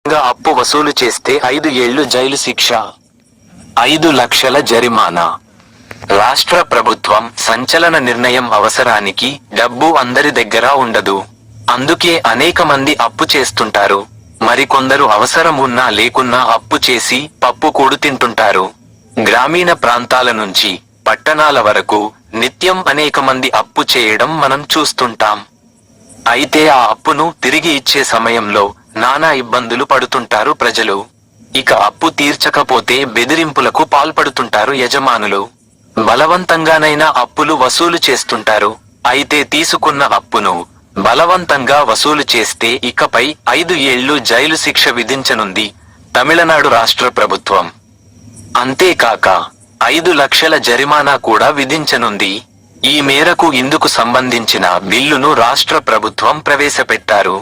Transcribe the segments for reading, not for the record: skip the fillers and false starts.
అప్పు వసూలు చేస్తే 5 ఏళ్లు జైలు శిక్ష, 5 లక్షల జరిమానా. రాష్ట్ర ప్రభుత్వం సంచలన నిర్ణయం. అవసరానికి డబ్బు అందరి దగ్గర ఉండదు. అందుకే అనేక మంది అప్పు చేస్తుంటారు. మరికొందరు అవసరం ఉన్నా లేకున్నా అప్పు చేసి పప్పు కూడు తింటుంటారు. గ్రామీణ ప్రాంతాల నుంచి పట్టణాల వరకు నిత్యం అనేక మంది అప్పు చేయడం మనం చూస్తుంటాం. అయితే ఆ అప్పును తిరిగి ఇచ్చే సమయంలో నానా ఇబ్బందులు పడుతుంటారు ప్రజలు. ఇక అప్పు తీర్చకపోతే బెదిరింపులకు పాల్పడుతుంటారు యజమానులు. బలవంతంగానైనా అప్పులు వసూలు చేస్తుంటారు. అయితే తీసుకున్న అప్పును బలవంతంగా వసూలు చేస్తే ఇకపై 5 ఏళ్లు జైలు శిక్ష విధించనుంది తమిళనాడు రాష్ట్ర ప్రభుత్వం. అంతేకాక 5 లక్షల జరిమానా కూడా విధించనుంది. ఈ మేరకు ఇందుకు సంబంధించిన బిల్లును రాష్ట్ర ప్రభుత్వం ప్రవేశపెట్టారు.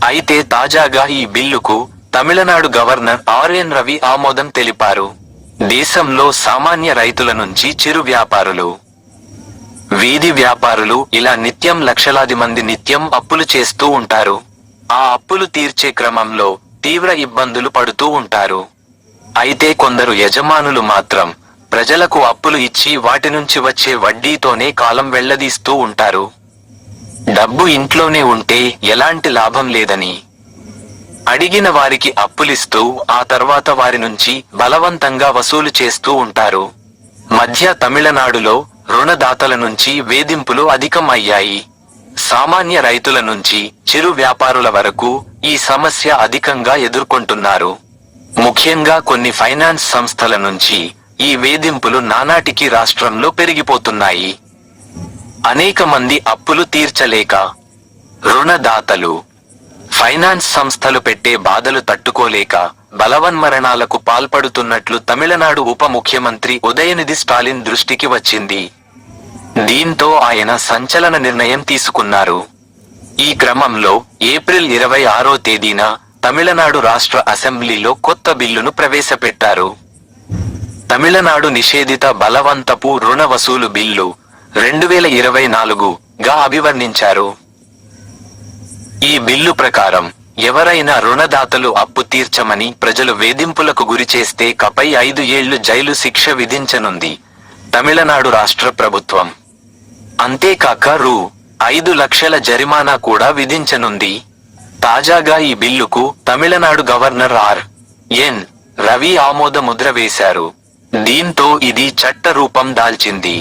అయితే తాజాగా ఈ బిల్లుకు తమిళనాడు గవర్నర్ ఆర్ఎన్ రవి ఆమోదం తెలిపారు. దేశంలో సామాన్య రైతుల నుంచి చిరు వ్యాపారులు, వీధి వ్యాపారులు ఇలా నిత్యం లక్షలాది మంది నిత్యం అప్పులు చేస్తూ ఉంటారు. ఆ అప్పులు తీర్చే క్రమంలో తీవ్ర ఇబ్బందులు పడుతూ ఉంటారు. అయితే కొందరు యజమానులు మాత్రం ప్రజలకు అప్పులు ఇచ్చి వాటి నుంచి వచ్చే వడ్డీతోనే కాలం వెళ్లదీస్తూ ఉంటారు. డబ్బు ఇంట్లోనే ఉంటే ఎలాంటి లాభం లేదని అడిగిన వారికి అప్పులిస్తూ ఆ తర్వాత వారి నుంచి బలవంతంగా వసూలు చేస్తూ ఉంటారు. మధ్య తమిళనాడులో రుణదాతల నుంచి వేధింపులు అధికం అయ్యాయి. సామాన్య రైతుల నుంచి చిరు వ్యాపారుల వరకు ఈ సమస్య అధికంగా ఎదుర్కొంటున్నారు. ముఖ్యంగా కొన్ని ఫైనాన్స్ సంస్థల నుంచి ఈ వేధింపులు నానాటికి రాష్ట్రంలో పెరిగిపోతున్నాయి. అనేక మంది అప్పులు తీర్చలేక రుణదాతలు, ఫైనాన్స్ సంస్థలు పెట్టే బాధలు తట్టుకోలేక బలవన్మరణాలకు పాల్పడుతున్నట్లు తమిళనాడు ఉప ముఖ్యమంత్రి ఉదయనిధి స్టాలిన్ దృష్టికి వచ్చింది. దీంతో ఆయన సంచలన నిర్ణయం తీసుకున్నారు. ఈ క్రమంలో ఏప్రిల్ 26వ తేదీన తమిళనాడు రాష్ట్ర అసెంబ్లీలో కొత్త బిల్లును ప్రవేశపెట్టారు. తమిళనాడు నిషేధిత బలవంతపు రుణ వసూలు బిల్లు 2024గా అభివర్ణించారు. ఈ బిల్లు ప్రకారం ఎవరైనా రుణదాతలు అప్పు తీర్చమని ప్రజలు వేధింపులకు గురిచేస్తే కపై 5 ఏళ్లు జైలు శిక్ష విధించనుంది తమిళనాడు రాష్ట్ర ప్రభుత్వం. అంతేకాక రూ. 5 లక్షల జరిమానా కూడా విధించనుంది. తాజాగా ఈ బిల్లుకు తమిళనాడు గవర్నర్ ఆర్.ఎన్. రవి ఆమోద ముద్ర వేశారు. దీంతో ఇది చట్ట రూపం దాల్చింది.